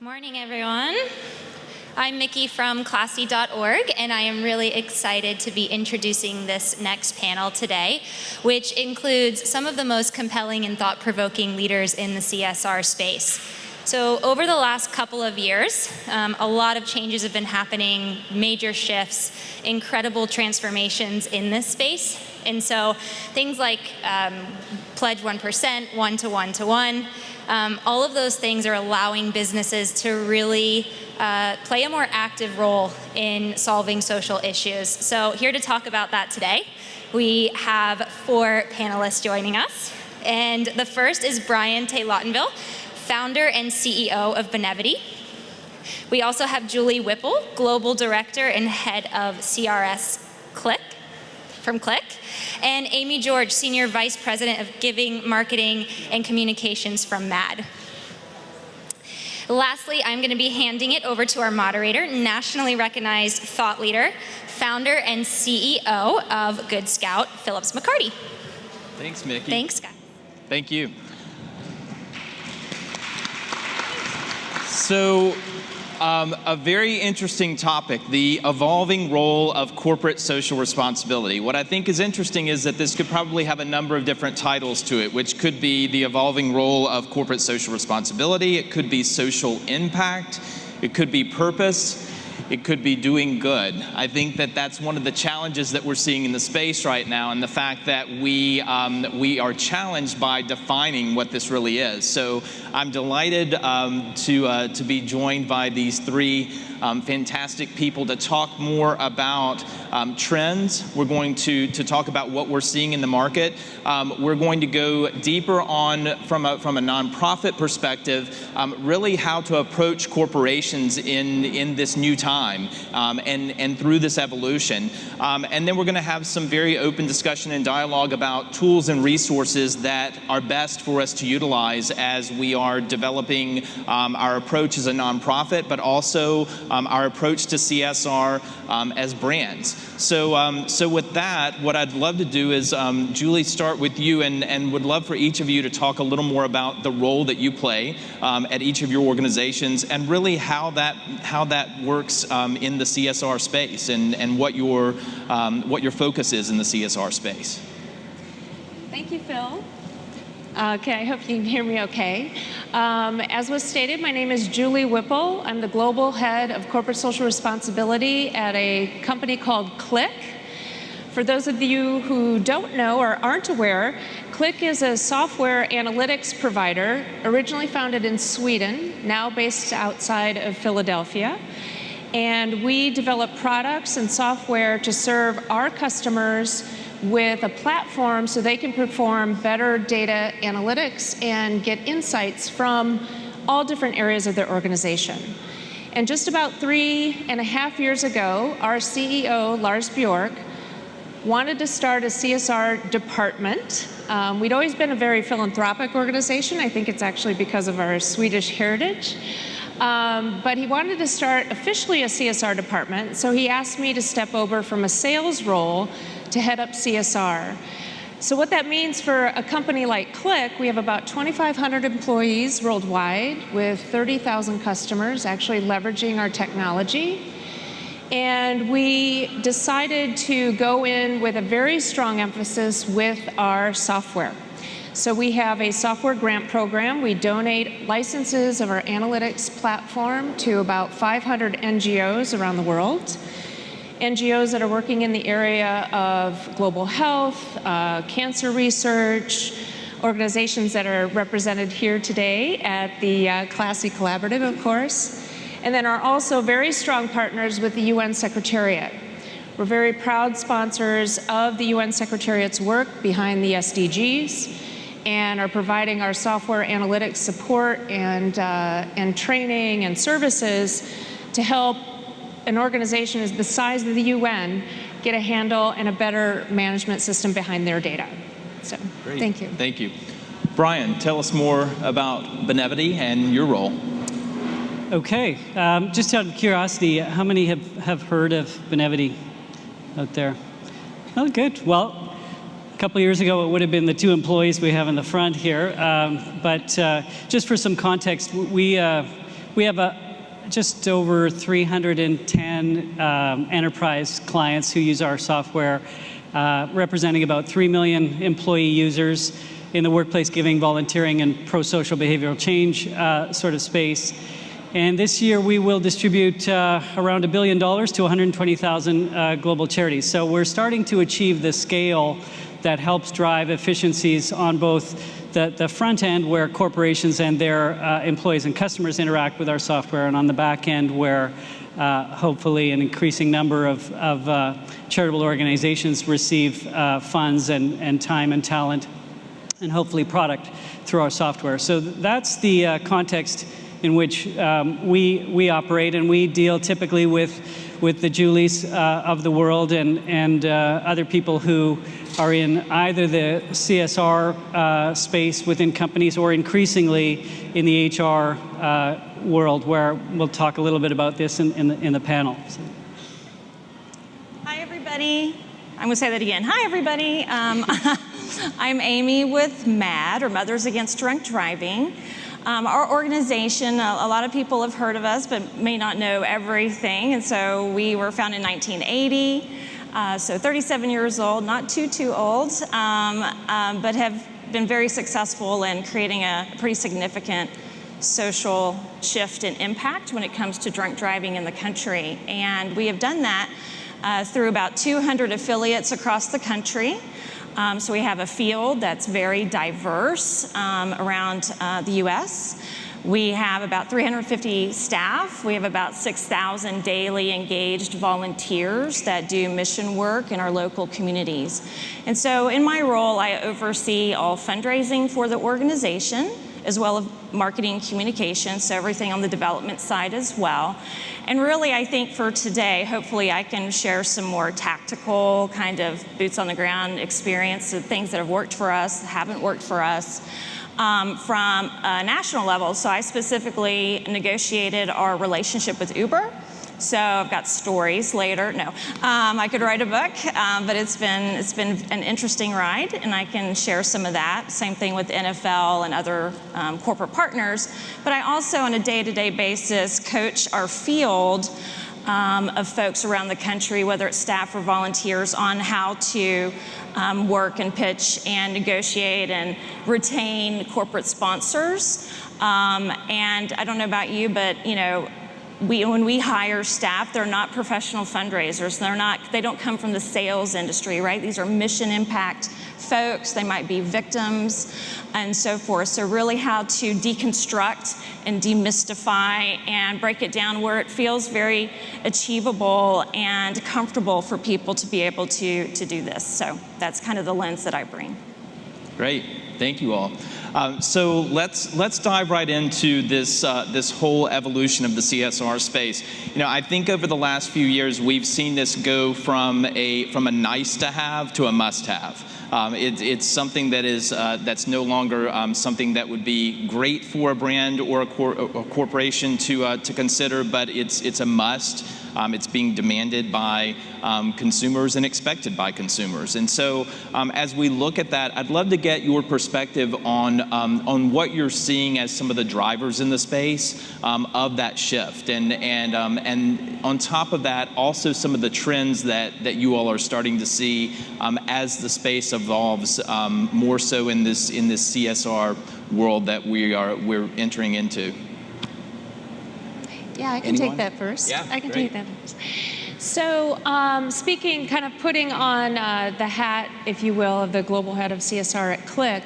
Morning, everyone. I'm Mickey from Classy.org, and I am really excited to be introducing this next panel today, which includes some of the most compelling and thought-provoking leaders in the CSR space. So over the last couple of years, a lot of changes have been happening, major shifts, incredible transformations in this space. And so things like Pledge 1%, 1-to-1-to-1, all of those things are allowing businesses to really play a more active role in solving social issues. So here to talk about that today, we have 4 panelists joining us. And the first is Brian Tay-Lottenville, founder and CEO of Benevity. We also have Julie Whipple, Global Director and Head of CRS from Click, and Amy George, Senior Vice President of Giving, Marketing, and Communications from MAD. Lastly, I'm going to be handing it over to our moderator, nationally recognized thought leader, founder and CEO of Good Scout, Phillips McCarty. Thanks, Mickey. Thanks, Scott. Thank you. So, a very interesting topic, the evolving role of corporate social responsibility. What I think is interesting is that this could probably have a number of different titles to it, which could be the evolving role of corporate social responsibility, it could be social impact, it could be purpose, it could be doing good. I think that that's one of the challenges that we're seeing in the space right now, and the fact that we are challenged by defining what this really is. So I'm delighted to be joined by these 3 fantastic people to talk more about trends. We're going to talk about what we're seeing in the market. We're going to go deeper on, from a nonprofit perspective, really how to approach corporations in this new time and through this evolution. And then we're going to have some very open discussion and dialogue about tools and resources that are best for us to utilize as we are developing our approach as a nonprofit, but also our approach to CSR as brands. So with that, what I'd love to do is, Julie, start with you, and would love for each of you to talk a little more about the role that you play at each of your organizations, and really how that works in the CSR space, and what your focus is in the CSR space. Thank you, Phil. Okay, I hope you can hear me okay. As was stated, my name is Julie Whipple. I'm the Global Head of Corporate Social Responsibility at a company called Click. For those of you who don't know or aren't aware, Click is a software analytics provider originally founded in Sweden, now based outside of Philadelphia. And we develop products and software to serve our customers with a platform so they can perform better data analytics and get insights from all different areas of their organization. And just about 3.5 years ago, our CEO, Lars Bjork, wanted to start a CSR department. We'd always been a very philanthropic organization. I think it's actually because of our Swedish heritage. But he wanted to start officially a CSR department, so he asked me to step over from a sales role to head up CSR. So what that means for a company like Click, we have about 2,500 employees worldwide with 30,000 customers actually leveraging our technology. And we decided to go in with a very strong emphasis with our software. So we have a software grant program. We donate licenses of our analytics platform to about 500 NGOs around the world. NGOs that are working in the area of global health, cancer research, organizations that are represented here today at the Classy Collaborative, of course, and then are also very strong partners with the UN Secretariat. We're very proud sponsors of the UN Secretariat's work behind the SDGs, and are providing our software analytics support and training and services to help an organization the size of the UN get a handle and a better management system behind their data. So, great. Thank you. Thank you. Brian, tell us more about Benevity and your role. Okay, just out of curiosity, how many have heard of Benevity out there? Oh, good. Well, a couple years ago, it would have been the 2 employees we have in the front here. But just for some context, we we have just over 310 enterprise clients who use our software, representing about 3 million employee users in the workplace giving, volunteering, and pro-social behavioral change sort of space. And this year we will distribute around $1 billion to 120,000 global charities. So we're starting to achieve the scale that helps drive efficiencies on both the front end, where corporations and their employees and customers interact with our software, and on the back end, where hopefully an increasing number of charitable organizations receive funds and time and talent, and hopefully product through our software. So that's the context in which we operate, and we deal typically with the Julies of the world and other people who are in either the CSR space within companies, or increasingly in the HR world, where we'll talk a little bit about this in the panel. So. Hi, everybody. I'm going to say that again. Hi, everybody. I'm Amy with MAD, or Mothers Against Drunk Driving. Our organization, a lot of people have heard of us, but may not know everything. And so we were founded in 1980, so 37 years old, not too old, but have been very successful in creating a pretty significant social shift and impact when it comes to drunk driving in the country. And we have done that through about 200 affiliates across the country. So we have a field that's very diverse around the U.S. We have about 350 staff. We have about 6,000 daily engaged volunteers that do mission work in our local communities. And so in my role, I oversee all fundraising for the organization, as well as marketing and communications, so everything on the development side as well. And really, I think for today, hopefully I can share some more tactical kind of boots on the ground experience of things that have worked for us, haven't worked for us, from a national level. So I specifically negotiated our relationship with Uber. So I've got stories later. No, I could write a book, but it's been an interesting ride, and I can share some of that. Same thing with NFL and other corporate partners. But I also, on a day-to-day basis, coach our field of folks around the country, whether it's staff or volunteers, on how to work and pitch and negotiate and retain corporate sponsors. And I don't know about you, but when we hire staff, they're not professional fundraisers. They don't come from the sales industry, right? These are mission impact folks. They might be victims and so forth. So really how to deconstruct and demystify and break it down where it feels very achievable and comfortable for people to be able to do this. So that's kind of the lens that I bring. Great, thank you all. So let's dive right into this whole evolution of the CSR space. I think over the last few years we've seen this go from a nice to have to a must have. It's something that is that's no longer something that would be great for a brand or a corporation to consider, but it's a must. It's being demanded by consumers and expected by consumers. And so as we look at that, I'd love to get your perspective on what you're seeing as some of the drivers in the space of that shift. And on top of that, also some of the trends that you all are starting to see as the space evolves more so in this CSR world that we're entering into. Yeah, I can take that first. Yeah, I can great. take that first. So speaking, kind of putting on the hat, if you will, of the global head of CSR at Click,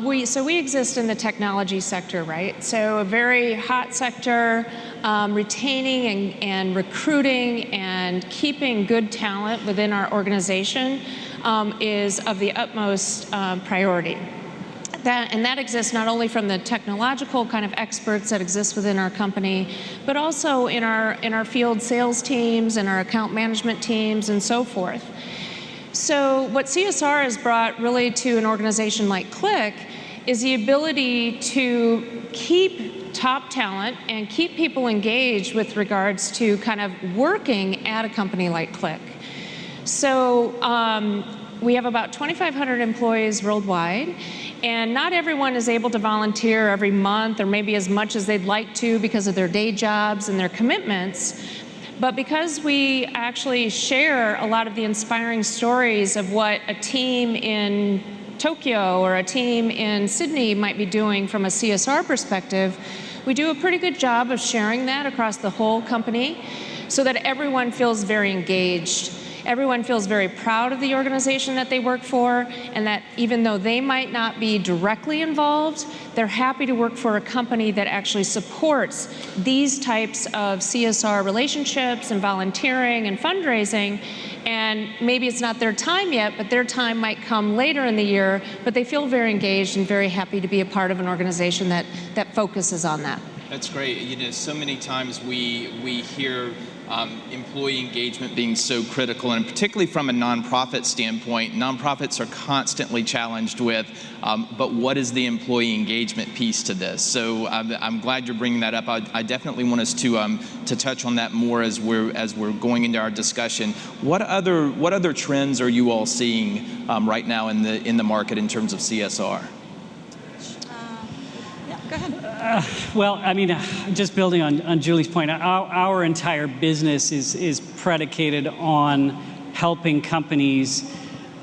we exist in the technology sector, right? So a very hot sector, retaining and recruiting and keeping good talent within our organization is of the utmost priority. That exists not only from the technological kind of experts that exist within our company, but also in our field sales teams and our account management teams and so forth. So what CSR has brought really to an organization like Click is the ability to keep top talent and keep people engaged with regards to kind of working at a company like Click. So we have about 2,500 employees worldwide, And not everyone is able to volunteer every month or maybe as much as they'd like to because of their day jobs and their commitments. But because we actually share a lot of the inspiring stories of what a team in Tokyo or a team in Sydney might be doing from a CSR perspective, we do a pretty good job of sharing that across the whole company so that everyone feels very engaged. Everyone feels very proud of the organization that they work for, and that even though they might not be directly involved, they're happy to work for a company that actually supports these types of CSR relationships and volunteering and fundraising. And maybe it's not their time yet, but their time might come later in the year, but they feel very engaged and very happy to be a part of an organization that focuses on that. That's great. You know, so many times we hear employee engagement being so critical, and particularly from a nonprofit standpoint, nonprofits are constantly challenged with, but what is the employee engagement piece to this? So I'm glad you're bringing that up. I definitely want us to touch on that more as we're going into our discussion. What other trends are you all seeing right now in the market in terms of CSR? Go ahead. Well, I mean, just building on Julie's point, our entire business is predicated on helping companies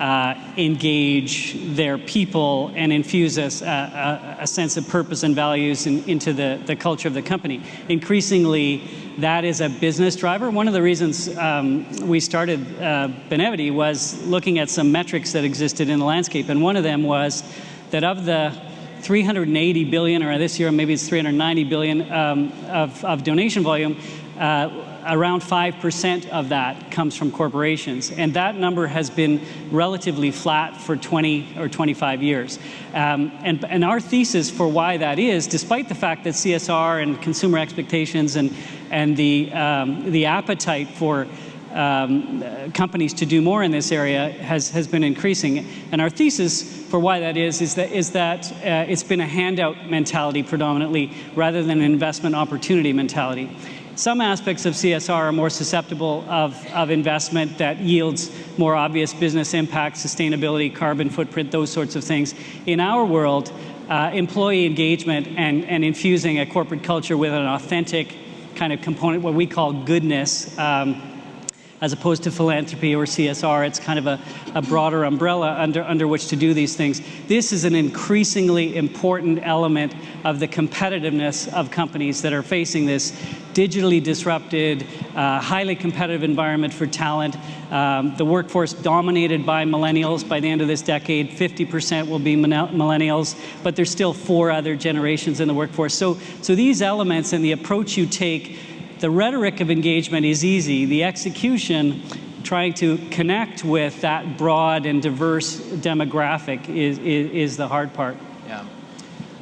engage their people and infuse a sense of purpose and values into the culture of the company. Increasingly, that is a business driver. One of the reasons we started Benevity was looking at some metrics that existed in the landscape, and one of them was that of the 380 billion, or this year maybe it's 390 billion of donation volume, around 5% of that comes from corporations. And that number has been relatively flat for 20 or 25 years. And our thesis for why that is, despite the fact that CSR and consumer expectations and the appetite for companies to do more in this area has been increasing. And our thesis for why that is that it's been a handout mentality predominantly rather than an investment opportunity mentality. Some aspects of CSR are more susceptible of investment that yields more obvious business impact, sustainability, carbon footprint, those sorts of things. In our world, employee engagement and infusing a corporate culture with an authentic kind of component, what we call goodness, as opposed to philanthropy or CSR. It's kind of a broader umbrella under which to do these things. This is an increasingly important element of the competitiveness of companies that are facing this digitally disrupted, highly competitive environment for talent. The workforce dominated by millennials. By the end of this decade, 50% will be millennials, but there's still 4 other generations in the workforce. So these elements and the approach you take, the rhetoric of engagement is easy. The execution, trying to connect with that broad and diverse demographic is the hard part. Yeah.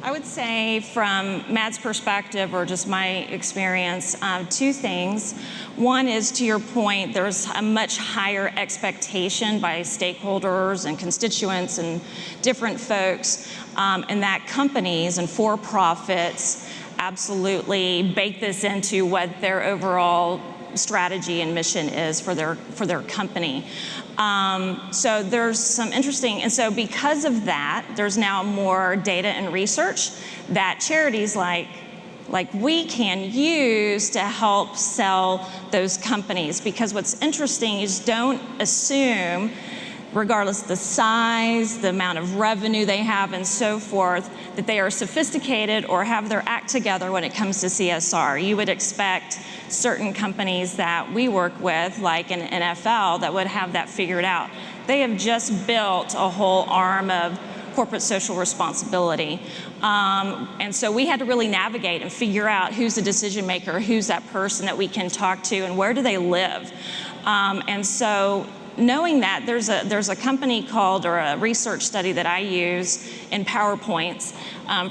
I would say from Matt's perspective, or just my experience, 2 things. One is, to your point, there's a much higher expectation by stakeholders and constituents and different folks, and that companies and for-profits absolutely bake this into what their overall strategy and mission is for their company. So there's some interesting, and so because of that, there's now more data and research that charities like we can use to help sell those companies. Because what's interesting is, don't assume, regardless of the size, the amount of revenue they have, and so forth, that they are sophisticated or have their act together when it comes to CSR. You would expect certain companies that we work with, like an NFL, that would have that figured out. They have just built a whole arm of corporate social responsibility. And so we had to really navigate and figure out who's the decision maker, who's that person that we can talk to, and where do they live. And so knowing that, there's a company called, or a research study that I use in PowerPoints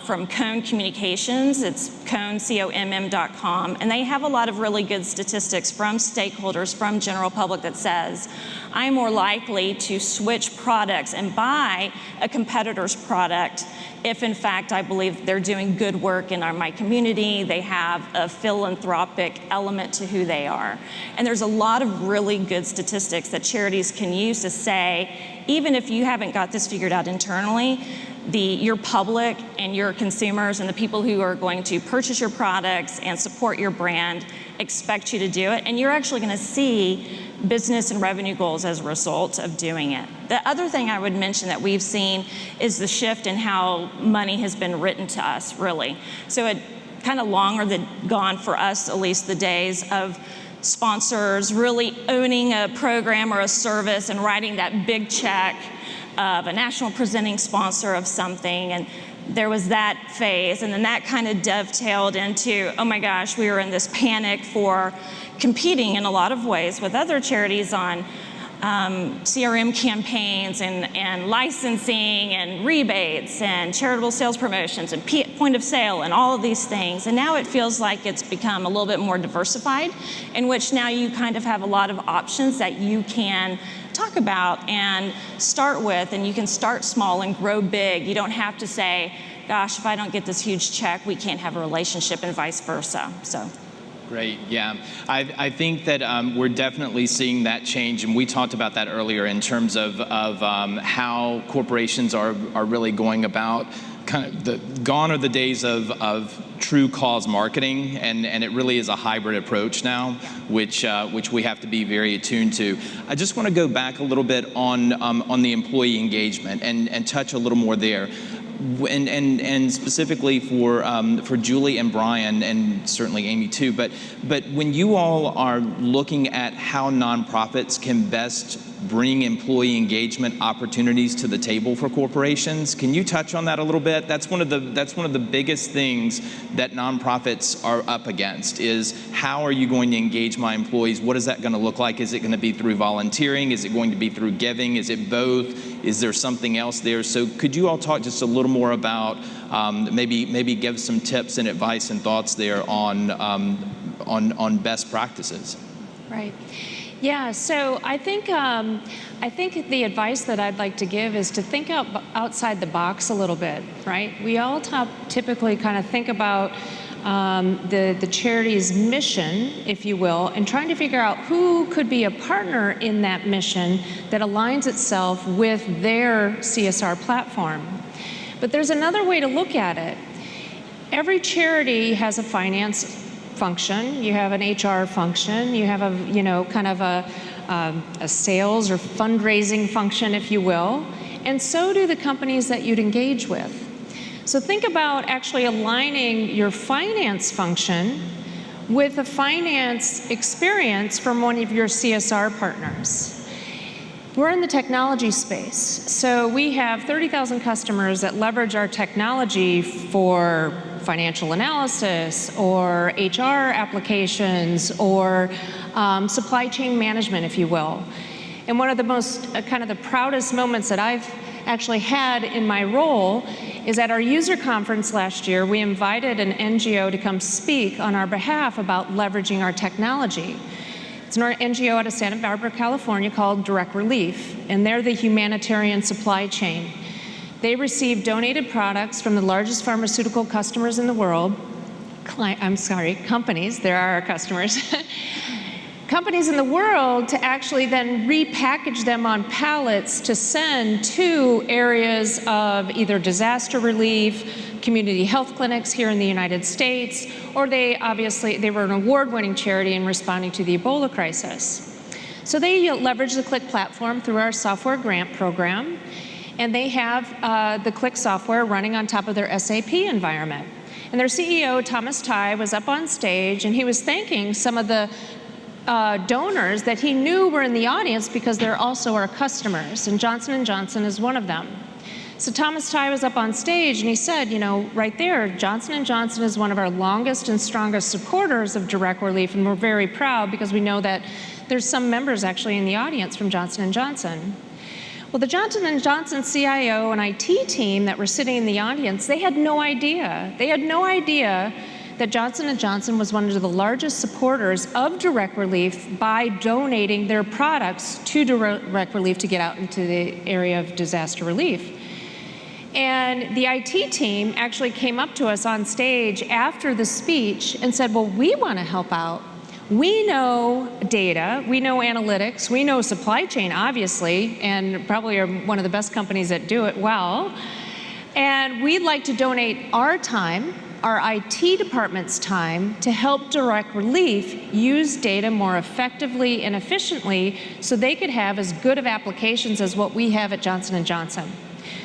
from Cone Communications. It's COMM.com, and they have a lot of really good statistics from stakeholders, from general public, that says, I'm more likely to switch products and buy a competitor's product if, in fact, I believe they're doing good work in my community, they have a philanthropic element to who they are. And there's a lot of really good statistics that charities can use to say, even if you haven't got this figured out internally, your public and your consumers and the people who are going to purchase your products and support your brand expect you to do it, and you're actually going to see business and revenue goals as a result of doing it. The other thing I would mention that we've seen is the shift in how money has been written to us, really. So it kind of longer than gone for us, at least, the days of sponsors really owning a program or a service and writing that big check of a national presenting sponsor of something. And there was that phase, and then that kind of dovetailed into, oh my gosh, we were in this panic for competing in a lot of ways with other charities on CRM campaigns and licensing and rebates and charitable sales promotions and point of sale and all of these things. And now it feels like it's become a little bit more diversified, in which now you kind of have a lot of options that you can talk about and start with, and you can start small and grow big. You don't have to say, gosh, if I don't get this huge check, we can't have a relationship, and vice versa. So. Great, yeah. I think that we're definitely seeing that change, and we talked about that earlier in terms of how corporations are really going about kind of gone are the days of true cause marketing, and it really is a hybrid approach now, which we have to be very attuned to. I just want to go back a little bit on the employee engagement and touch a little more there. And specifically for Julie and Brian, and certainly Amy too, but when you all are looking at how nonprofits can best bring employee engagement opportunities to the table for corporations, can you touch on that a little bit? That's one of the biggest things that nonprofits are up against, is how are you going to engage my employees? What is that going to look like? Is it going to be through volunteering? Is it going to be through giving? Is it both? Is there something else there? So could you all talk just a little more about maybe give some tips and advice and thoughts there on best practices? Right. Yeah, so I think the advice that I'd like to give is to think outside the box a little bit, right? We all typically kind of think about the charity's mission, if you will, and trying to figure out who could be a partner in that mission that aligns itself with their CSR platform. But there's another way to look at it. Every charity has a finance function, you have an HR function, you have a sales or fundraising function, if you will, and so do the companies that you'd engage with. So think about actually aligning your finance function with a finance experience from one of your CSR partners. We're in the technology space, so we have 30,000 customers that leverage our technology for financial analysis or HR applications or supply chain management, if you will. And one of the most kind of the proudest moments that I've actually had in my role is at our user conference last year, we invited an NGO to come speak on our behalf about leveraging our technology. It's an NGO out of Santa Barbara, California called Direct Relief, and they're the humanitarian supply chain. They receive donated products from the largest pharmaceutical customers in the world. Companies, there are our customers. Companies in the world to actually then repackage them on pallets to send to areas of either disaster relief, community health clinics here in the United States, or they were an award-winning charity in responding to the Ebola crisis. So they leverage the CLIck platform through our software grant program, and they have the CLIck software running on top of their SAP environment. And their CEO, Thomas Tai, was up on stage, and he was thanking some of the donors that he knew were in the audience because they're also our customers, and Johnson & Johnson is one of them. So Thomas Tai was up on stage and he said, you know, right there, Johnson & Johnson is one of our longest and strongest supporters of Direct Relief, and we're very proud because we know that there's some members actually in the audience from Johnson & Johnson. Well, the Johnson & Johnson CIO and IT team that were sitting in the audience, they had no idea. They had no idea that Johnson & Johnson was one of the largest supporters of Direct Relief by donating their products to Direct Relief to get out into the area of disaster relief. And the IT team actually came up to us on stage after the speech and said, well, we want to help out. We know data, we know analytics, we know supply chain, obviously, and probably are one of the best companies that do it well. And we'd like to donate our time, our IT department's time, to help Direct Relief use data more effectively and efficiently so they could have as good of applications as what we have at Johnson & Johnson.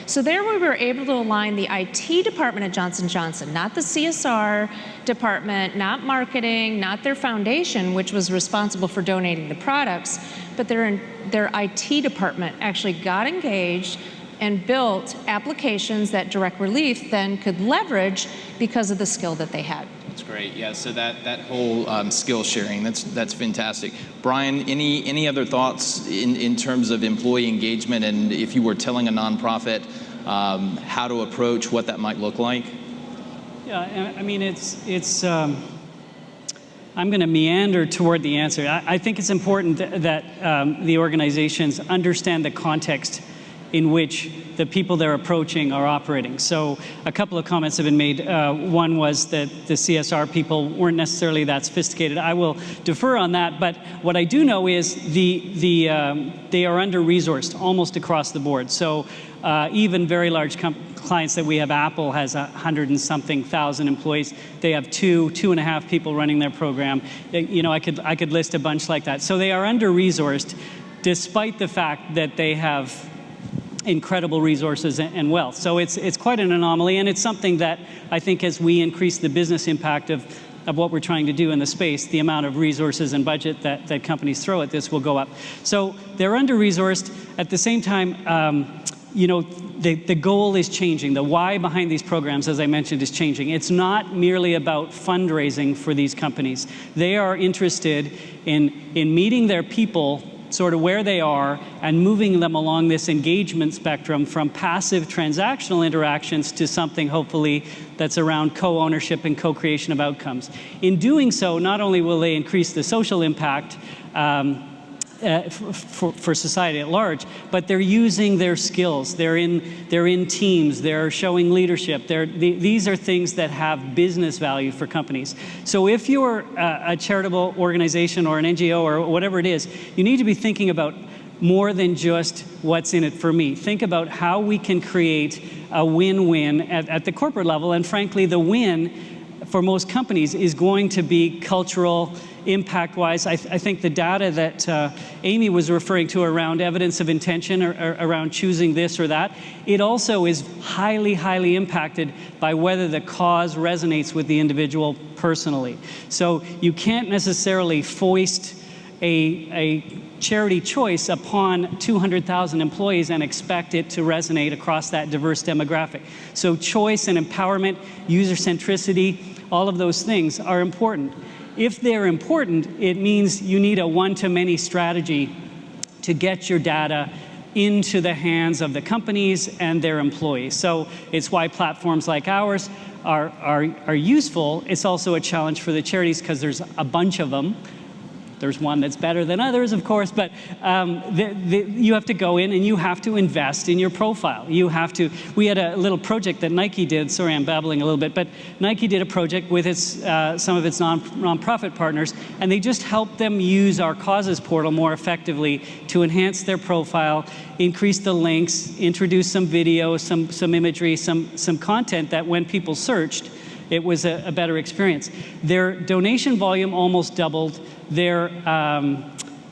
So there we were able to align the IT department at Johnson & Johnson, not the CSR department, not marketing, not their foundation, which was responsible for donating the products, but their IT department actually got engaged and built applications that Direct Relief then could leverage because of the skill that they had. That's great. Yeah. So that whole skill sharing, that's fantastic. Brian, any other thoughts in terms of employee engagement, and if you were telling a nonprofit how to approach what that might look like? Yeah. I mean, it's. I'm going to meander toward the answer. I think it's important that the organizations understand the context in which the people they're approaching are operating. So a couple of comments have been made. One was that the CSR people weren't necessarily that sophisticated. I will defer on that, but what I do know is they are under-resourced almost across the board. So even very large clients that we have, Apple has 100 and something thousand employees. They have 2.5 people running their program. You know, I could list a bunch like that. So they are under-resourced, despite the fact that they have incredible resources and wealth. So it's quite an anomaly, and it's something that I think as we increase the business impact of what we're trying to do in the space, the amount of resources and budget that companies throw at this will go up. So they're under-resourced. At the same time, you know, the goal is changing. The why behind these programs, as I mentioned, is changing. It's not merely about fundraising for these companies. They are interested in meeting their people sort of where they are and moving them along this engagement spectrum from passive transactional interactions to something hopefully that's around co-ownership and co-creation of outcomes. In doing so, not only will they increase the social impact for society at large, but they're using their skills. They're in teams. They're showing leadership. These are things that have business value for companies. So if you're a charitable organization or an NGO or whatever it is, you need to be thinking about more than just what's in it for me. Think about how we can create a win-win at the corporate level. And frankly, the win for most companies is going to be cultural, impact-wise. I think the data that Amy was referring to around evidence of intention or around choosing this or that, it also is highly, highly impacted by whether the cause resonates with the individual personally. So you can't necessarily foist a charity choice upon 200,000 employees and expect it to resonate across that diverse demographic. So choice and empowerment, user centricity, all of those things are important. If they're important, it means you need a one-to-many strategy to get your data into the hands of the companies and their employees. So it's why platforms like ours are useful. It's also a challenge for the charities because there's a bunch of them. There's one that's better than others, of course, but you have to go in and you have to invest in your profile. You have to. We had a little project that Nike did. Sorry, I'm babbling a little bit, but Nike did a project with some of its nonprofit partners, and they just helped them use our causes portal more effectively to enhance their profile, increase the links, introduce some video, some imagery, some content that when people searched, it was a better experience. Their donation volume almost doubled. Their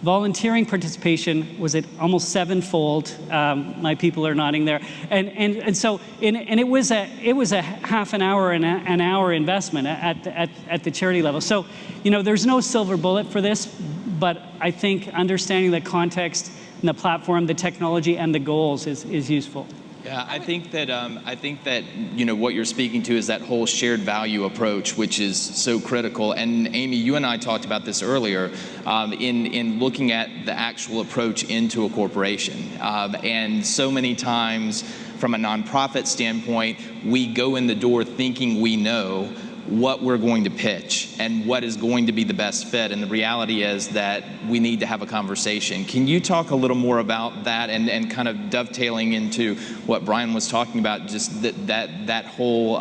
volunteering participation was at almost sevenfold. My people are nodding there, and so it was a half an hour and an hour investment at the charity level. So you know there's no silver bullet for this, but I think understanding the context and the platform, the technology, and the goals is useful. Yeah, I think that you know what you're speaking to is that whole shared value approach, which is so critical. And Amy, you and I talked about this earlier in looking at the actual approach into a corporation. And so many times, from a nonprofit standpoint, we go in the door thinking we know what we're going to pitch and what is going to be the best fit, and the reality is that we need to have a conversation. Can you talk a little more about that and kind of dovetailing into what Brian was talking about, just that whole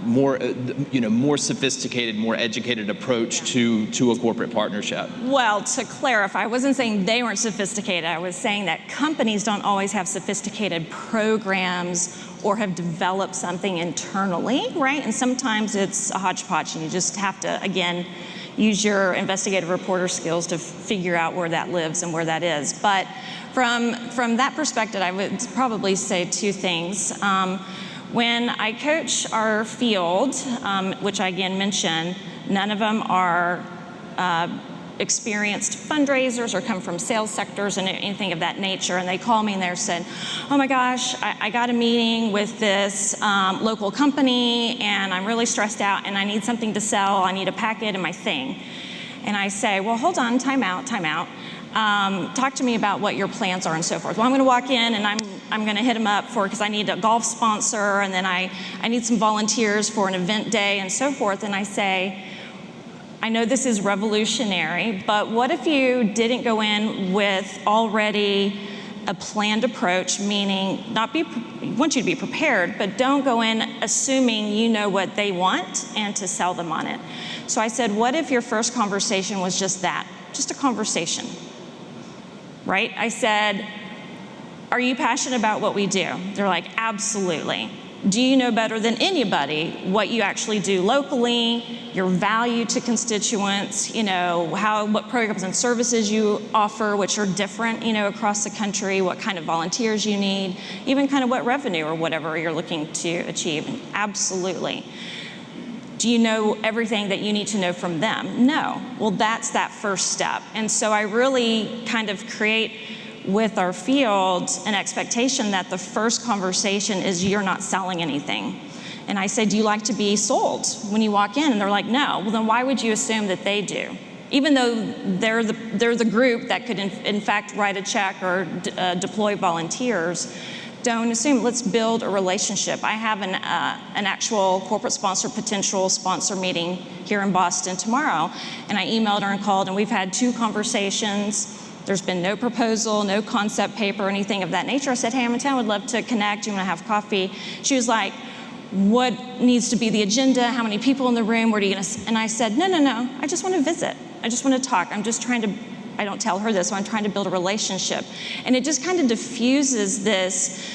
more sophisticated, more educated approach to a corporate partnership? Well, to clarify, I wasn't saying they weren't sophisticated. I was saying that companies don't always have sophisticated programs or have developed something internally, right? And sometimes it's a hodgepodge, and you just have to, again, use your investigative reporter skills to figure out where that lives and where that is. But from that perspective, I would probably say two things. When I coach our field, which I again mentioned, none of them are experienced fundraisers or come from sales sectors and anything of that nature, and they call me and they said, oh my gosh, I got a meeting with this local company and I'm really stressed out and I need something to sell, I need a packet and my thing. And I say, well, hold on, time out. Talk to me about what your plans are and so forth. Well, I'm going to walk in and I'm going to hit them up because I need a golf sponsor, and then I need some volunteers for an event day and so forth. And I say, I know this is revolutionary, but what if you didn't go in with already a planned approach, meaning I want you to be prepared, but don't go in assuming you know what they want and to sell them on it. So I said, what if your first conversation was just that, just a conversation, right? I said, are you passionate about what we do? They're like, absolutely. Do you know better than anybody what you actually do locally, your value to constituents, what programs and services you offer, which are different, across the country, what kind of volunteers you need, even kind of what revenue or whatever you're looking to achieve? And absolutely. Do you know everything that you need to know from them? No. Well, that's that first step. And so I really kind of create with our field an expectation that the first conversation is you're not selling anything. And I say, do you like to be sold when you walk in? And they're like, no. Well, then why would you assume that they do? Even though they're the group that could in fact write a check or deploy volunteers, don't assume. Let's build a relationship. I have an actual corporate sponsor, potential sponsor meeting here in Boston tomorrow, and I emailed her and called, and we've had 2 conversations. There's been no proposal, no concept paper, anything of that nature. I said, hey, I'm in town, would love to connect. You want to have coffee? She was like, what needs to be the agenda? How many people in the room? Where are you going to? And I said, no. I just want to visit. I just want to talk. I'm just trying to, I don't tell her this, so I'm trying to build a relationship. And it just kind of diffuses this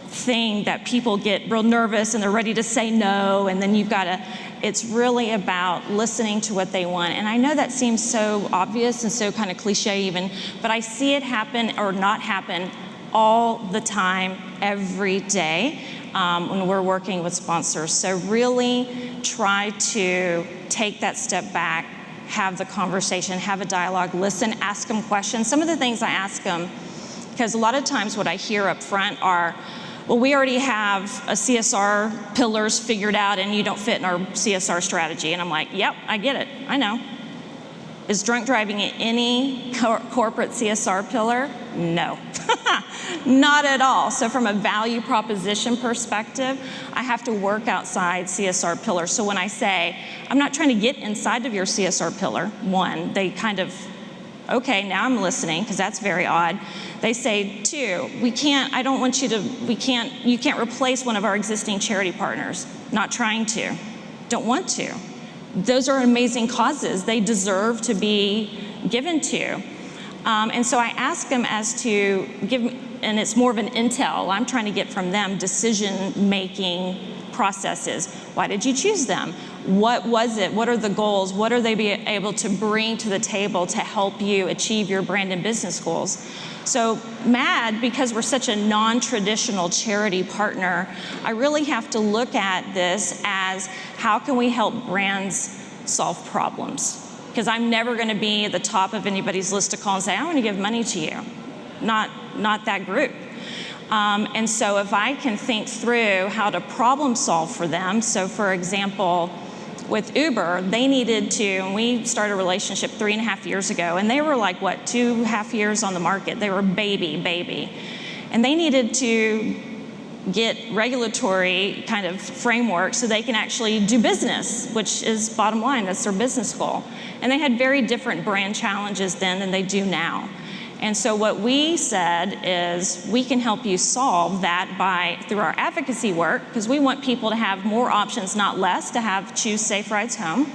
thing that people get real nervous and they're ready to say no, and then you've got to, it's really about listening to what they want. And I know that seems so obvious and so kind of cliche even, but I see it happen or not happen all the time, every day, when we're working with sponsors. So really try to take that step back, have the conversation, have a dialogue, listen, ask them questions. Some of the things I ask them, because a lot of times what I hear up front are, well, we already have a CSR pillars figured out and you don't fit in our CSR strategy. And I'm like, yep, I get it, I know. Is drunk driving any corporate CSR pillar? No, not at all. So from a value proposition perspective, I have to work outside CSR pillars. So when I say, I'm not trying to get inside of your CSR pillar, one, they kind of, okay, now I'm listening, because that's very odd. They say, 2, you can't replace one of our existing charity partners. Not trying to, don't want to. Those are amazing causes. They deserve to be given to. And so I ask them as to and it's more of an intel. I'm trying to get from them decision-making processes. Why did you choose them? What was it? What are the goals? What are they be able to bring to the table to help you achieve your brand and business goals? So MAD, because we're such a non-traditional charity partner, I really have to look at this as how can we help brands solve problems? Because I'm never going to be at the top of anybody's list to call and say, I want to give money to you. Not that group. And so if I can think through how to problem solve for them, so for example, with Uber, they needed to, and we started a relationship 3.5 years ago, and they were like, 2.5 years on the market. They were baby. And they needed to get regulatory kind of framework so they can actually do business, which is bottom line, that's their business goal. And they had very different brand challenges then than they do now. And so what we said is we can help you solve that through our advocacy work, because we want people to have more options, not less, to choose safe rides home.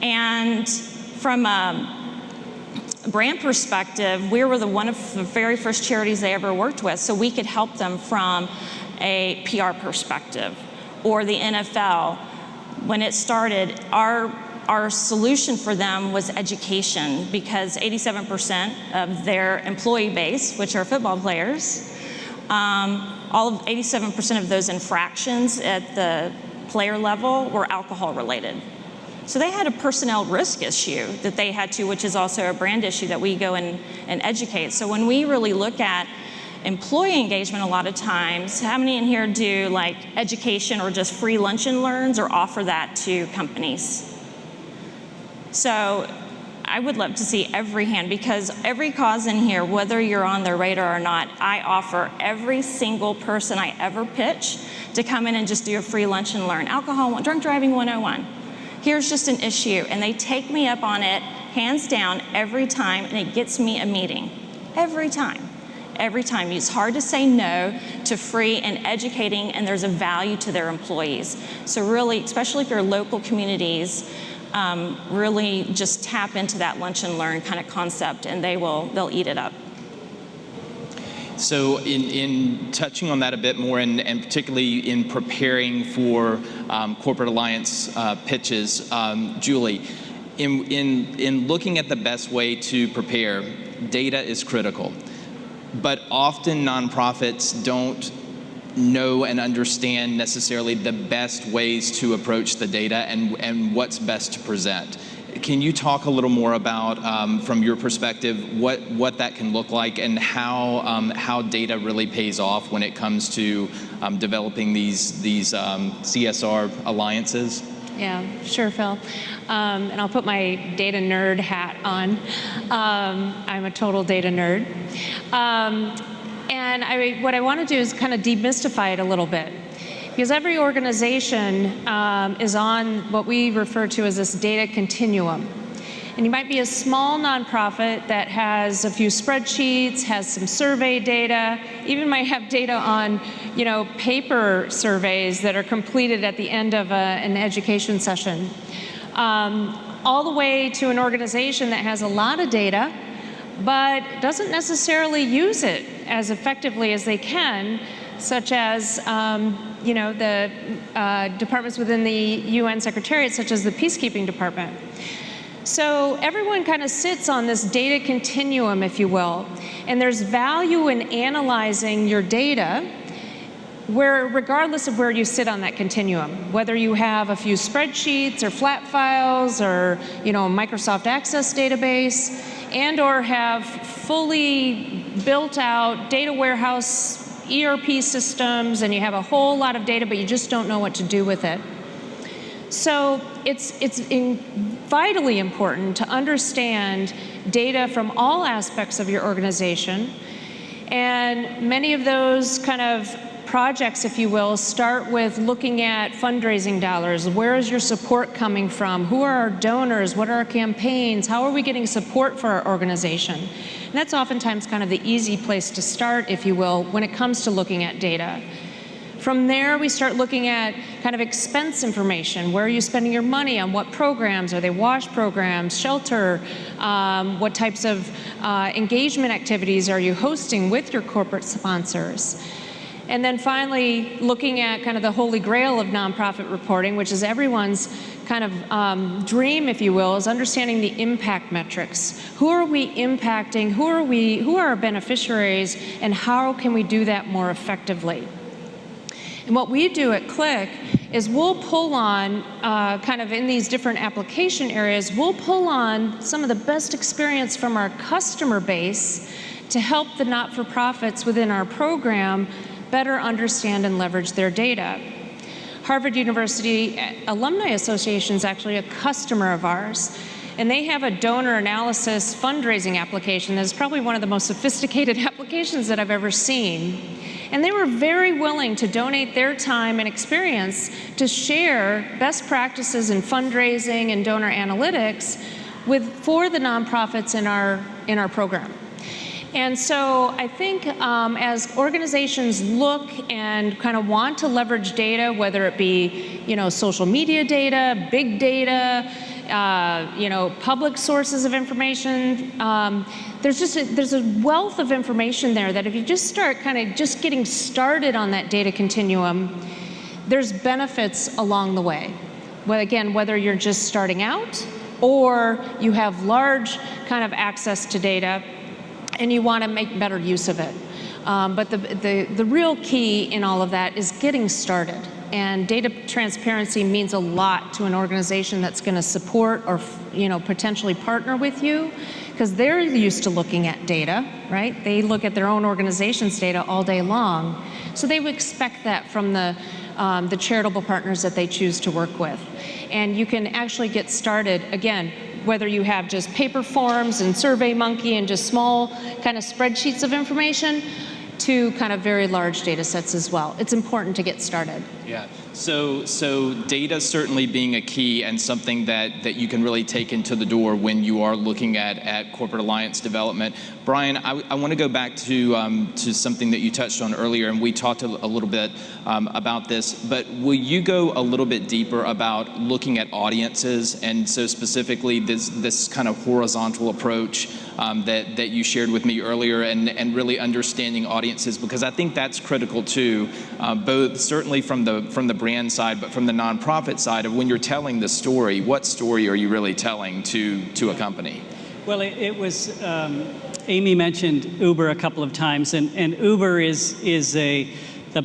And from a brand perspective, we were one of the very first charities they ever worked with, so we could help them from a PR perspective. Or the NFL, when it started, our solution for them was education, because 87% of their employee base, which are football players, 87% of those infractions at the player level were alcohol related. So they had a personnel risk issue that they had to, which is also a brand issue that we go and educate. So when we really look at employee engagement, a lot of times, how many in here do like education or just free lunch and learns or offer that to companies? So I would love to see every hand, because every cause in here, whether you're on their radar or not, I offer every single person I ever pitch to come in and just do a free lunch and learn. Alcohol, drunk driving 101. Here's just an issue, and they take me up on it, hands down, every time, and it gets me a meeting. Every time. Every time. It's hard to say no to free and educating, and there's a value to their employees. So really, especially if you're local communities, really just tap into that lunch and learn kind of concept, and they'll eat it up. So in touching on that a bit more, and particularly in preparing for corporate alliance pitches, Julie, in looking at the best way to prepare, data is critical. But often nonprofits don't know and understand necessarily the best ways to approach the data and what's best to present. Can you talk a little more about, from your perspective, what that can look like, and how data really pays off when it comes to developing these CSR alliances? Yeah, sure, Phil. And I'll put my data nerd hat on. I'm a total data nerd. And what I want to do is kind of demystify it a little bit. Because every organization is on what we refer to as this data continuum. And you might be a small nonprofit that has a few spreadsheets, has some survey data, even might have data on, paper surveys that are completed at the end of an education session. All the way to an organization that has a lot of data, but doesn't necessarily use it as effectively as they can, such as the departments within the UN Secretariat, such as the Peacekeeping Department. So everyone kind of sits on this data continuum, if you will, and there's value in analyzing your data regardless of where you sit on that continuum, whether you have a few spreadsheets or flat files or a Microsoft Access database, and or have fully built out data warehouse ERP systems, and you have a whole lot of data, but you just don't know what to do with it. So it's vitally important to understand data from all aspects of your organization. And many of those kind of projects, if you will, start with looking at fundraising dollars. Where is your support coming from? Who are our donors? What are our campaigns? How are we getting support for our organization? And that's oftentimes kind of the easy place to start, if you will, when it comes to looking at data. From there, we start looking at kind of expense information. Where are you spending your money on? What programs? Are they WASH programs, shelter? What types of engagement activities are you hosting with your corporate sponsors? And then finally, looking at kind of the holy grail of nonprofit reporting, which is everyone's kind of dream, if you will, is understanding the impact metrics. Who are we impacting? Who are our beneficiaries? And how can we do that more effectively? And what we do at Click is we'll pull on, kind of in these different application areas, we'll pull on some of the best experience from our customer base to help the not-for-profits within our program better understand and leverage their data. Harvard University Alumni Association is actually a customer of ours, and they have a donor analysis fundraising application that is probably one of the most sophisticated applications that I've ever seen. And they were very willing to donate their time and experience to share best practices in fundraising and donor analytics for the nonprofits in our program. And so I think as organizations look and kind of want to leverage data, whether it be social media data, big data, public sources of information. There's a wealth of information there that if you just start kind of just getting started on that data continuum, there's benefits along the way. Well, again, whether you're just starting out or you have large kind of access to data and you want to make better use of it. But the real key in all of that is getting started. And data transparency means a lot to an organization that's going to support or potentially partner with you, because they're used to looking at data, right? They look at their own organization's data all day long. So they would expect that from the charitable partners that they choose to work with. And you can actually get started, again, whether you have just paper forms and SurveyMonkey and just small kind of spreadsheets of information, to kind of very large data sets as well. It's important to get started. Yeah, so data certainly being a key and something that you can really take into the door when you are looking at corporate alliance development. Brian, I want to go back to something that you touched on earlier, and we talked a little bit about this, but will you go a little bit deeper about looking at audiences, and so specifically this kind of horizontal approach that you shared with me earlier, and really understanding audiences, because I think that's critical too, both certainly from the brand side, but from the nonprofit side of when you're telling the story, what story are you really telling to a company? Well, it was, Amy mentioned Uber a couple of times, and Uber is the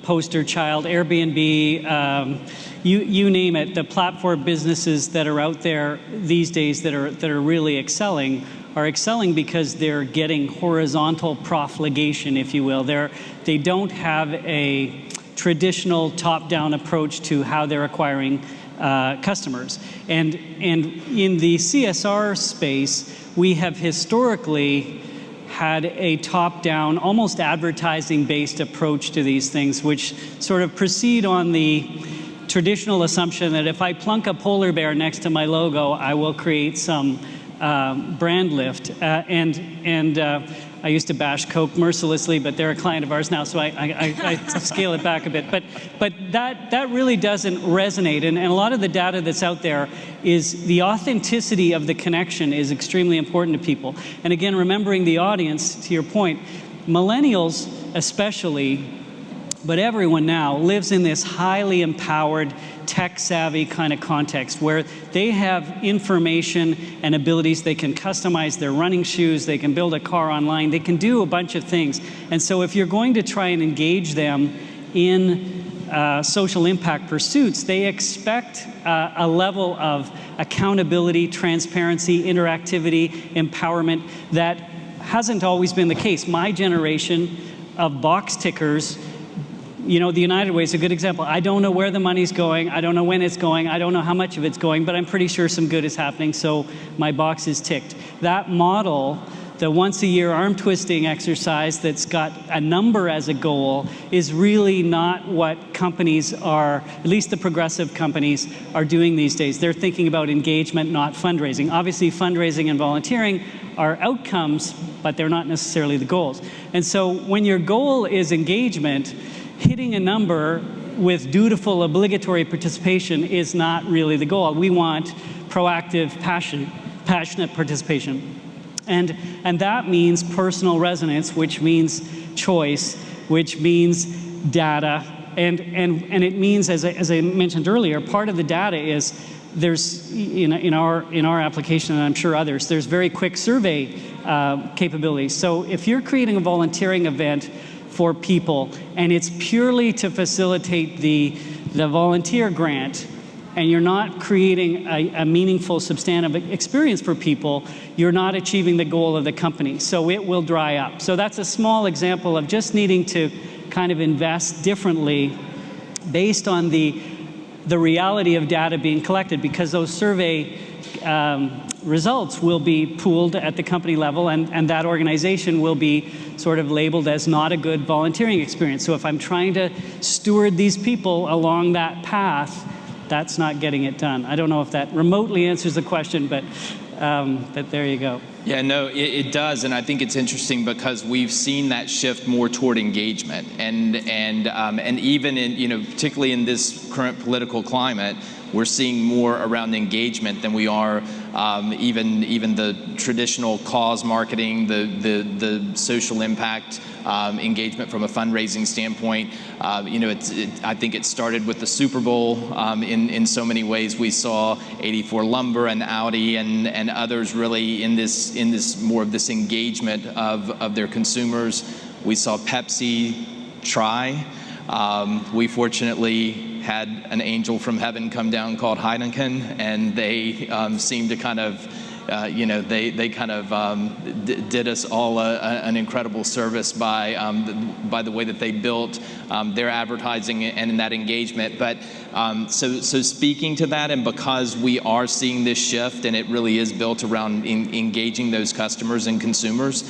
poster child. Airbnb, you name it, the platform businesses that are out there these days that are really excelling are excelling because they're getting horizontal profligation, if you will. They don't have a traditional top-down approach to how they're acquiring customers. And in the CSR space, we have historically had a top-down, almost advertising-based approach to these things, which sort of proceed on the traditional assumption that if I plunk a polar bear next to my logo, I will create some brand lift. I used to bash Coke mercilessly, but they're a client of ours now, so I scale it back a bit. But that really doesn't resonate, and a lot of the data that's out there is the authenticity of the connection is extremely important to people. And again, remembering the audience, to your point, millennials especially, but everyone now lives in this highly empowered, tech-savvy kind of context where they have information and abilities. They can customize their running shoes, they can build a car online, they can do a bunch of things. And so if you're going to try and engage them in social impact pursuits, they expect a level of accountability, transparency, interactivity, empowerment that hasn't always been the case. My generation of box tickers, you know, the United Way is a good example. I don't know where the money's going. I don't know when it's going. I don't know how much of it's going, but I'm pretty sure some good is happening, so my box is ticked. That model, the once-a-year arm-twisting exercise that's got a number as a goal, is really not what companies are, at least the progressive companies, are doing these days. They're thinking about engagement, not fundraising. Obviously, fundraising and volunteering are outcomes, but they're not necessarily the goals. And so when your goal is engagement, hitting a number with dutiful, obligatory participation is not really the goal. We want proactive, passionate participation. And that means personal resonance, which means choice, which means data. And it means, as I mentioned earlier, part of the data is there's, in our application, and I'm sure others, there's very quick survey capabilities. So if you're creating a volunteering event for people, and it's purely to facilitate the volunteer grant, and you're not creating a meaningful, substantive experience for people, you're not achieving the goal of the company. So it will dry up. So that's a small example of just needing to kind of invest differently based on the reality of data being collected, because those survey results will be pooled at the company level, and that organization will be sort of labeled as not a good volunteering experience. So if I'm trying to steward these people along that path, that's not getting it done. I don't know if that remotely answers the question, but there you go. Yeah, no, it does, and I think it's interesting because we've seen that shift more toward engagement, and even in, particularly in this current political climate, we're seeing more around engagement than we are even the traditional cause marketing, the social impact engagement from a fundraising standpoint. I think it started with the Super Bowl. In so many ways, we saw 84 Lumber and Audi and others really in this more of this engagement of their consumers. We saw Pepsi try. We fortunately had an angel from heaven come down called Heineken, and they seemed to kind of, they kind of did us all an incredible service by the way that they built their advertising and that engagement. But so speaking to that, and because we are seeing this shift, and it really is built around engaging those customers and consumers,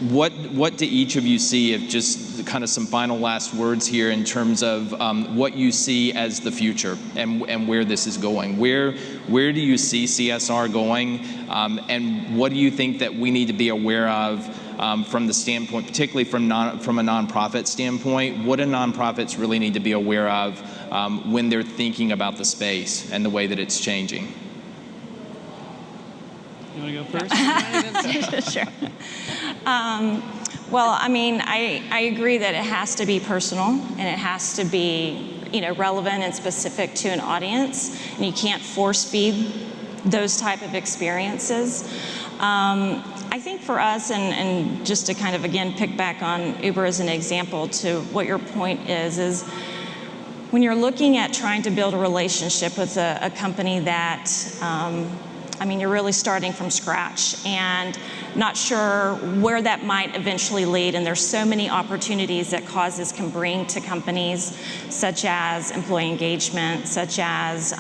what do each of you see, if just kind of some final last words here in terms of what you see as the future and where this is going? Where do you see CSR going, and what do you think that we need to be aware of from the standpoint, particularly from a nonprofit standpoint? What do nonprofits really need to be aware of when they're thinking about the space and the way that it's changing? You want to go first? Sure. Well, I mean, I agree that it has to be personal, and it has to be, relevant and specific to an audience, and you can't force feed those type of experiences. I think for us, and just to kind of again pick back on Uber as an example to what your point is when you're looking at trying to build a relationship with a company that you're really starting from scratch and not sure where that might eventually lead. And there's so many opportunities that causes can bring to companies, such as employee engagement, such as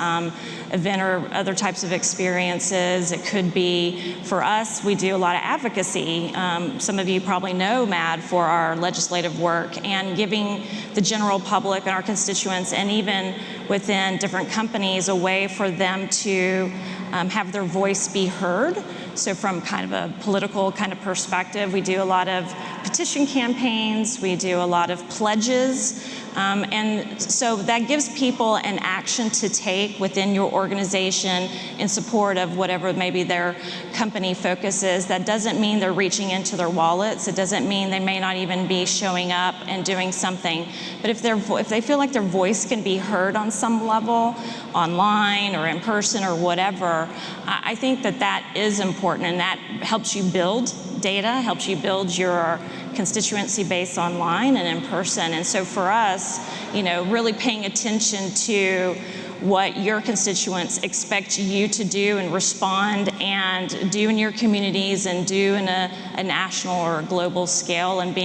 event or other types of experiences. It could be, for us, we do a lot of advocacy. Some of you probably know MAD for our legislative work, and giving the general public and our constituents, and even within different companies, a way for them to have their voice be heard. So from kind of a political kind of perspective, we do a lot of petition campaigns, we do a lot of pledges, and so that gives people an action to take within your organization in support of whatever maybe their company focus is. That doesn't mean they're reaching into their wallets. It doesn't mean they may not even be showing up and doing something. But if they feel like their voice can be heard on some level, online or in person or whatever, I think that is important, and that helps you build data, helps you build your constituency base online and in person. And so for us, really paying attention to what your constituents expect you to do and respond and do in your communities and do in a national or a global scale, and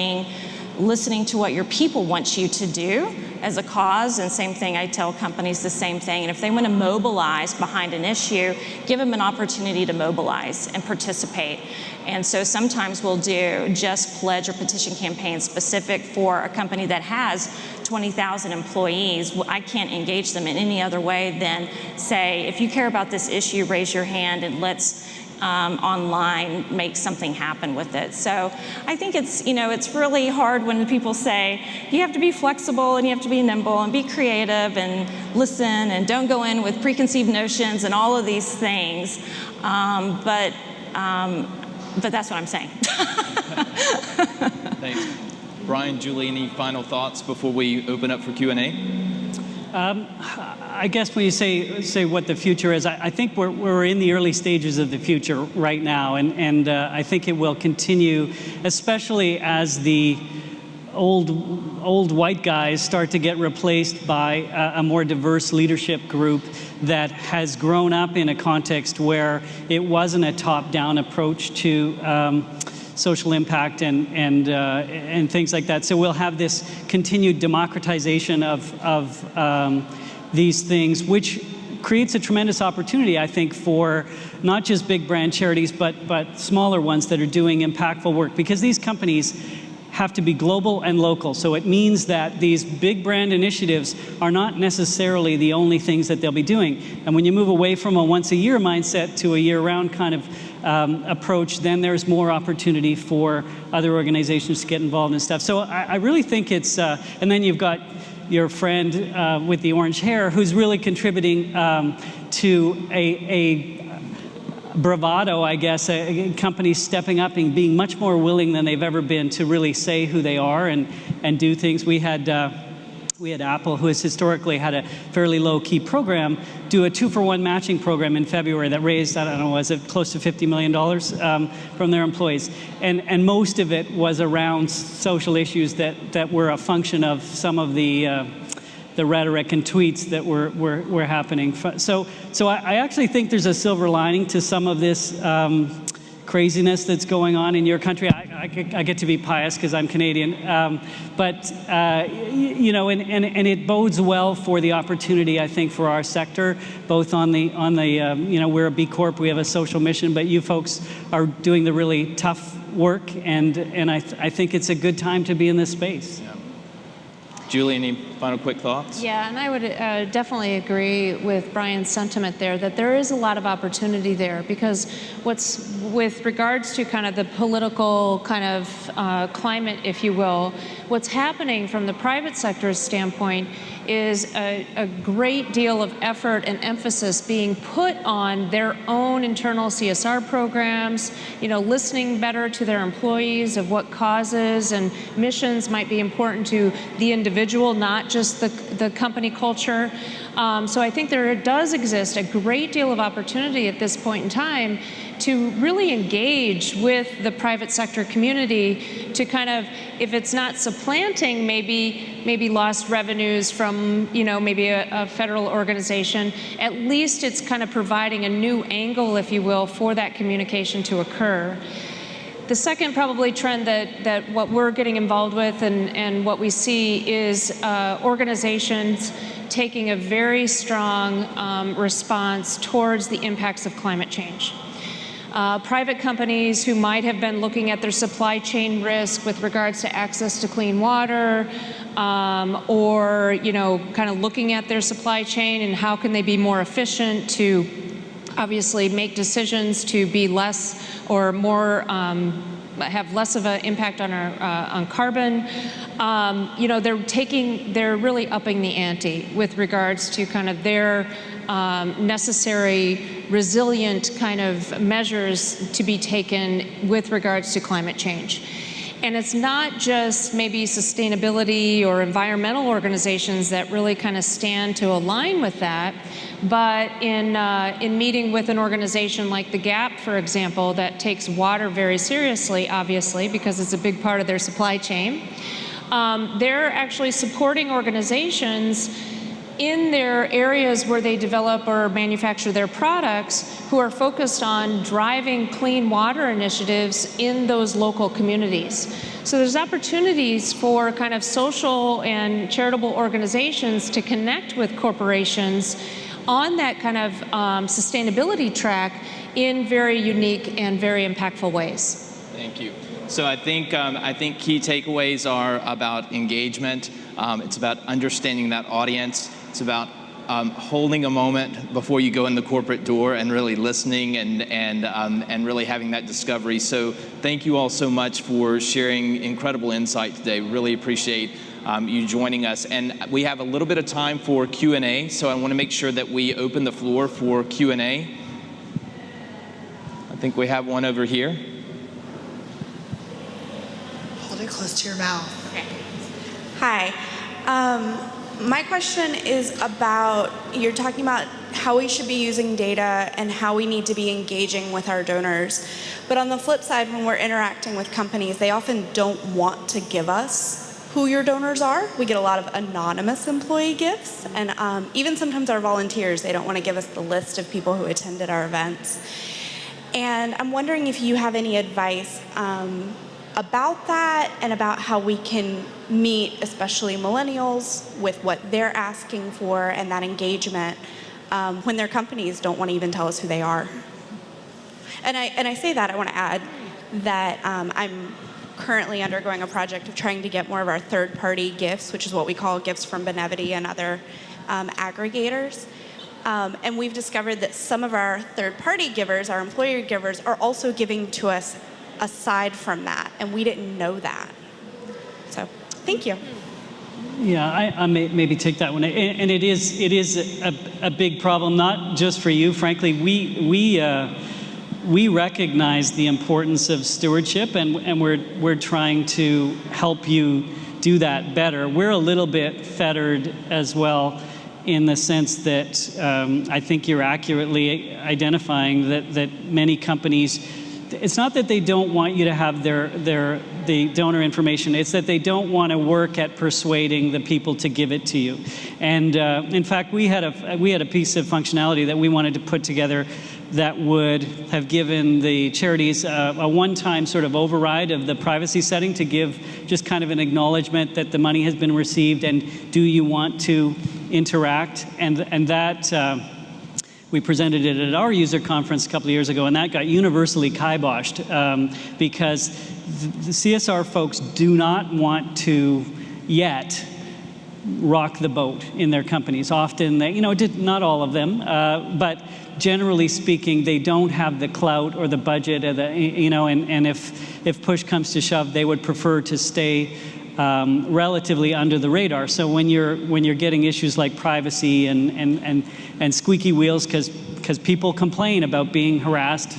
listening to what your people want you to do as a cause. And same thing, I tell companies the same thing. And if they want to mobilize behind an issue, give them an opportunity to mobilize and participate. And so sometimes we'll do just pledge or petition campaigns specific for a company that has 20,000 employees. I can't engage them in any other way than say, if you care about this issue, raise your hand and let's online make something happen with it. So I think it's really hard when people say you have to be flexible and you have to be nimble and be creative and listen and don't go in with preconceived notions and all of these things. But that's what I'm saying. Thanks. Brian, Julie, any final thoughts before we open up for Q&A? I guess when you say what the future is, I think we're in the early stages of the future right now, and I think it will continue, especially as the old white guys start to get replaced by a more diverse leadership group that has grown up in a context where it wasn't a top-down approach to social impact and things like that. So we'll have this continued democratization of these things, which creates a tremendous opportunity, I think, for not just big brand charities, but smaller ones that are doing impactful work, because these companies have to be global and local. So it means that these big brand initiatives are not necessarily the only things that they'll be doing. And when you move away from a once a year mindset to a year round kind of approach, then there's more opportunity for other organizations to get involved and stuff. So I really think it's, and then you've got your friend with the orange hair who's really contributing to a bravado, I guess, companies stepping up and being much more willing than they've ever been to really say who they are and do things. We had Apple, who has historically had a fairly low-key program, do a 2-for-1 matching program in February that raised, I don't know, was it close to $50 million from their employees? And most of it was around social issues that were a function of some of the rhetoric and tweets that were happening. So I actually think there's a silver lining to some of this craziness that's going on in your country. I get to be pious because I'm Canadian, but you know, and it bodes well for the opportunity, I think, for our sector, both on the you know, we're a B Corp, we have a social mission, but you folks are doing the really tough work, and I think it's a good time to be in this space. Yeah. Julie, any final quick thoughts? Yeah, and I would definitely agree with Brian's sentiment there that there is a lot of opportunity there, because what's with regards to kind of the political kind of climate, if you will, what's happening from the private sector's standpoint is a great deal of effort and emphasis being put on their own internal CSR programs, you know, listening better to their employees of what causes and missions might be important to the individual, not just the company culture. So I think there does exist a great deal of opportunity at this point in time to really engage with the private sector community to kind of, if it's not supplanting maybe lost revenues from, you know, maybe a federal organization, at least it's kind of providing a new angle, if you will, for that communication to occur. The second probably trend that what we're getting involved with and what we see is organizations taking a very strong response towards the impacts of climate change. Private companies who might have been looking at their supply chain risk with regards to access to clean water, or, you know, kind of looking at their supply chain and how can they be more efficient to obviously make decisions to be less or more, have less of an impact on our on carbon. You know, they're really upping the ante with regards to kind of their necessary resilient kind of measures to be taken with regards to climate change. And it's not just maybe sustainability or environmental organizations that really kind of stand to align with that, but in meeting with an organization like the Gap, for example, that takes water very seriously, obviously, because it's a big part of their supply chain, they're actually supporting organizations in their areas where they develop or manufacture their products who are focused on driving clean water initiatives in those local communities. So there's opportunities for kind of social and charitable organizations to connect with corporations on that kind of sustainability track in very unique and very impactful ways. Thank you. So I think key takeaways are about engagement. It's about understanding that audience. It's about holding a moment before you go in the corporate door and really listening and really having that discovery. So thank you all so much for sharing incredible insight today. Really appreciate you joining us. And we have a little bit of time for Q&A, so I want to make sure that we open the floor for Q&A. I think we have one over here. Hold it close to your mouth. Okay. Hi. My question is about, you're talking about how we should be using data and how we need to be engaging with our donors. But on the flip side, when we're interacting with companies, they often don't want to give us who your donors are. We get a lot of anonymous employee gifts, and even sometimes our volunteers, they don't want to give us the list of people who attended our events. And I'm wondering if you have any advice about that and about how we can meet, especially millennials, with what they're asking for and that engagement when their companies don't want to even tell us who they are. And I say that, I want to add that I'm currently undergoing a project of trying to get more of our third-party gifts, which is what we call gifts from Benevity and other aggregators, And we've discovered that some of our third-party givers, our employer givers, are also giving to us aside from that, and we didn't know that. So, thank you. Yeah, I may maybe take that one. And it is a big problem, not just for you. Frankly, we recognize the importance of stewardship, and we're trying to help you do that better. We're a little bit fettered as well, in the sense that I think you're accurately identifying that many companies, it's not that they don't want you to have the donor information, it's that they don't want to work at persuading the people to give it to you. And in fact, we had a piece of functionality that we wanted to put together that would have given the charities a one-time sort of override of the privacy setting to give just kind of an acknowledgement that the money has been received and do you want to interact. And that we presented it at our user conference a couple of years ago, and that got universally kiboshed because the CSR folks do not want to yet rock the boat in their companies. Often, they, not all of them, but generally speaking, they don't have the clout or the budget, or and if push comes to shove, they would prefer to stay relatively under the radar. So when you're getting issues like privacy and squeaky wheels, because people complain about being harassed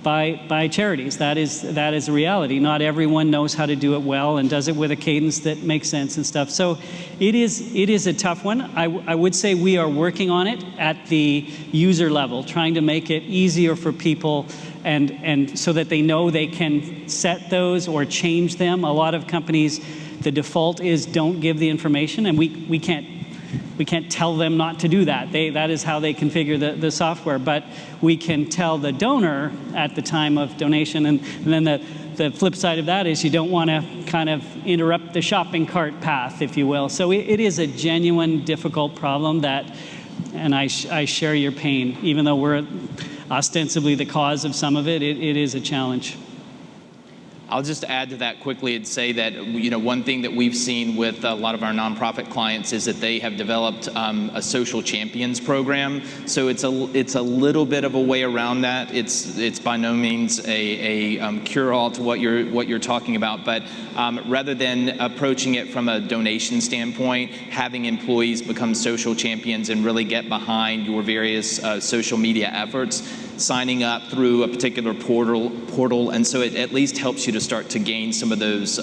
by charities, that is a reality. Not everyone knows how to do it well and does it with a cadence that makes sense and stuff. So it is a tough one. I would say we are working on it at the user level, trying to make it easier for people and so that they know they can set those or change them. A lot of companies, the default is don't give the information, and we can't tell them not to do that. That is how they configure the software. But we can tell the donor at the time of donation, and then the flip side of that is you don't want to kind of interrupt the shopping cart path, if you will. So it is a genuine, difficult problem and I share your pain. Even though we're ostensibly the cause of some of it, it is a challenge. I'll just add to that quickly and say that one thing that we've seen with a lot of our nonprofit clients is that they have developed a social champions program. So it's a little bit of a way around that. It's by no means a cure-all to what you're talking about, but rather than approaching it from a donation standpoint, having employees become social champions and really get behind your various social media efforts, signing up through a particular portal, and so it at least helps you to start to gain some of those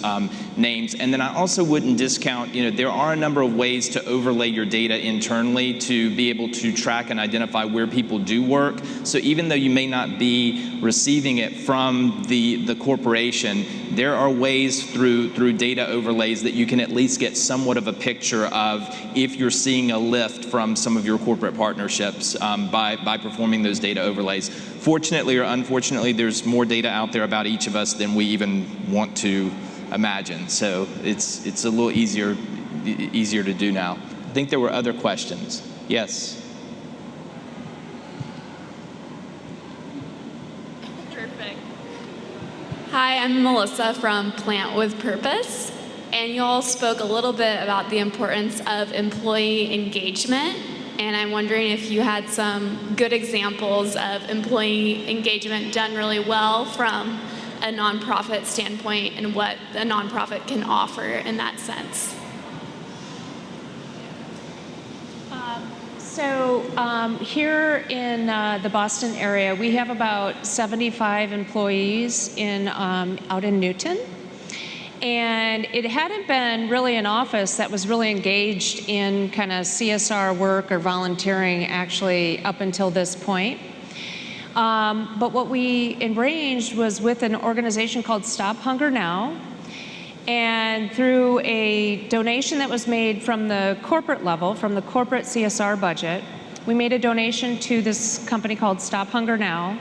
names. And then I also wouldn't discount, there are a number of ways to overlay your data internally to be able to track and identify where people do work. So even though you may not be receiving it from the corporation, there are ways through data overlays that you can at least get somewhat of a picture of if you're seeing a lift from some of your corporate partnerships by performing those data overlays. Fortunately or unfortunately, there's more data out there about each of us than we even want to imagine. So it's a little easier to do now. I think there were other questions. Yes. Perfect. Hi, I'm Melissa from Plant with Purpose, and you all spoke a little bit about the importance of employee engagement. And I'm wondering if you had some good examples of employee engagement done really well from a nonprofit standpoint and what a nonprofit can offer in that sense. Here in the Boston area, we have about 75 employees out in Newton. And it hadn't been really an office that was really engaged in kind of CSR work or volunteering actually up until this point. But what we arranged was with an organization called Stop Hunger Now. And through a donation that was made from the corporate level, from the corporate CSR budget, we made a donation to this company called Stop Hunger Now.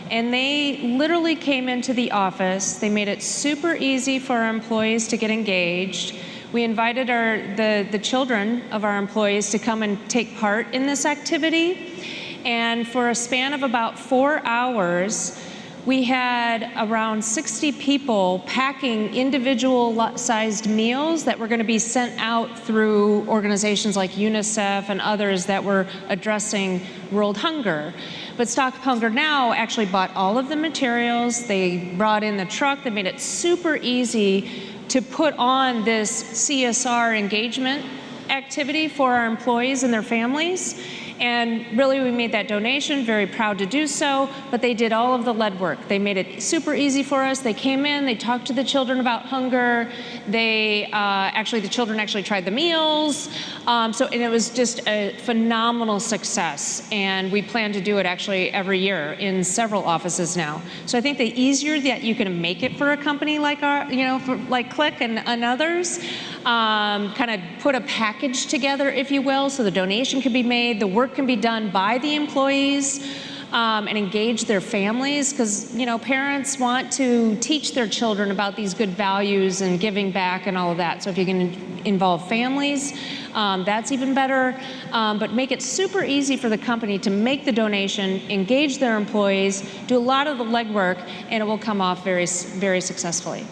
And they literally came into the office. They made it super easy for our employees to get engaged. We invited the children of our employees to come and take part in this activity. And for a span of about 4 hours, we had around 60 people packing individual-sized meals that were going to be sent out through organizations like UNICEF and others that were addressing world hunger. But Stop Hunger Now actually bought all of the materials. They brought in the truck. They made it super easy to put on this CSR engagement activity for our employees and their families. And really, we made that donation, very proud to do so, but they did all of the lead work. They made it super easy for us. They came in, they talked to the children about hunger. They, the children actually tried the meals. And it was just a phenomenal success. And we plan to do it actually every year in several offices now. So I think the easier that you can make it for a company like like Click and others, kind of put a package together, if you will, so the donation can be made, the work can be done by the employees, and engage their families, because parents want to teach their children about these good values and giving back and all of that. So if you can involve families, that's even better. But make it super easy for the company to make the donation, engage their employees, do a lot of the legwork, and it will come off very, very successfully.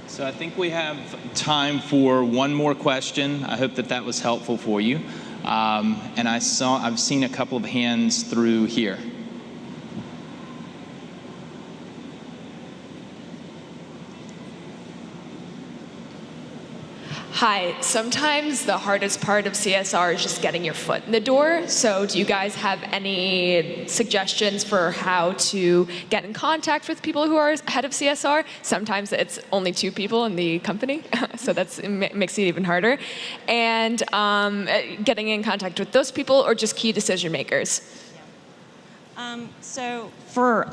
So I think we have time for one more question. I hope that was helpful for you. And I've seen a couple of hands through here. Hi, sometimes the hardest part of CSR is just getting your foot in the door. So do you guys have any suggestions for how to get in contact with people who are head of CSR? Sometimes it's only 2 people in the company, so it makes it even harder. And getting in contact with those people or just key decision makers? So for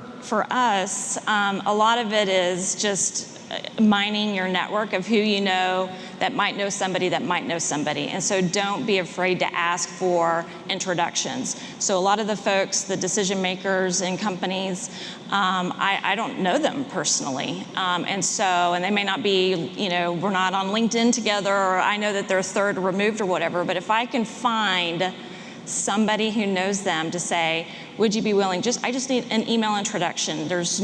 us, a lot of it is just mining your network of who you know that might know somebody that might know somebody. And so don't be afraid to ask for introductions. So a lot of the folks, the decision makers in companies, I don't know them personally. And they may not be, we're not on LinkedIn together, or I know that they're third removed or whatever, but if I can find somebody who knows them to say, would you be willing, I just need an email introduction. There's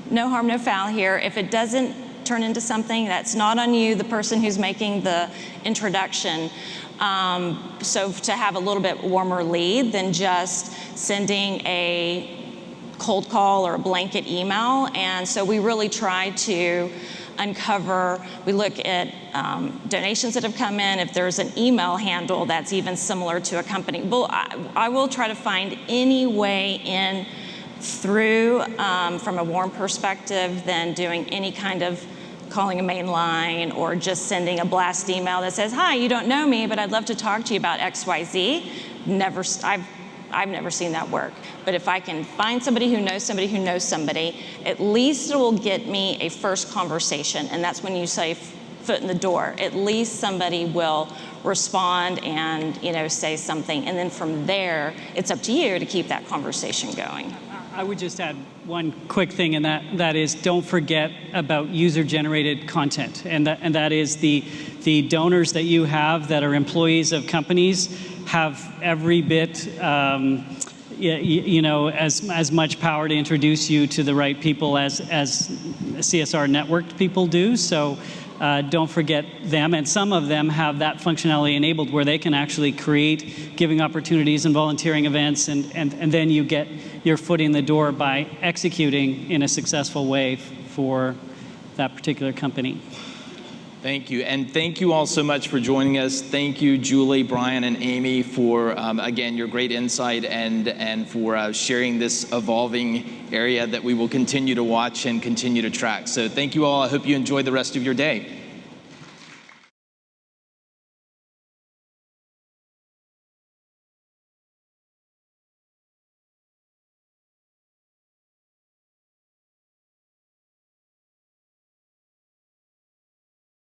no harm, no foul here. If it doesn't turn into something, that's not on you, the person who's making the introduction. So to have a little bit warmer lead than just sending a cold call or a blanket email. And so we really try to uncover, we look at donations that have come in, if there's an email handle that's even similar to a company. Well, I will try to find any way in through from a warm perspective than doing any kind of calling a main line or just sending a blast email that says, hi, you don't know me, but I'd love to talk to you about XYZ. I've never seen that work. But if I can find somebody who knows somebody who knows somebody, at least it will get me a first conversation. And that's when you say foot in the door. At least somebody will respond and say something. And then from there, it's up to you to keep that conversation going. I would just add one quick thing, and that is don't forget about user-generated content, and that is the donors that you have that are employees of companies have every bit as much power to introduce you to the right people as CSR networked people do. So don't forget them, and some of them have that functionality enabled where they can actually create giving opportunities and volunteering events, and then you get your foot in the door by executing in a successful way for that particular company. Thank you, and thank you all so much for joining us. Thank you, Julie, Brian, and Amy, for again your great insight and for sharing this evolving area that we will continue to watch and continue to track. So thank you all. I hope you enjoy the rest of your day.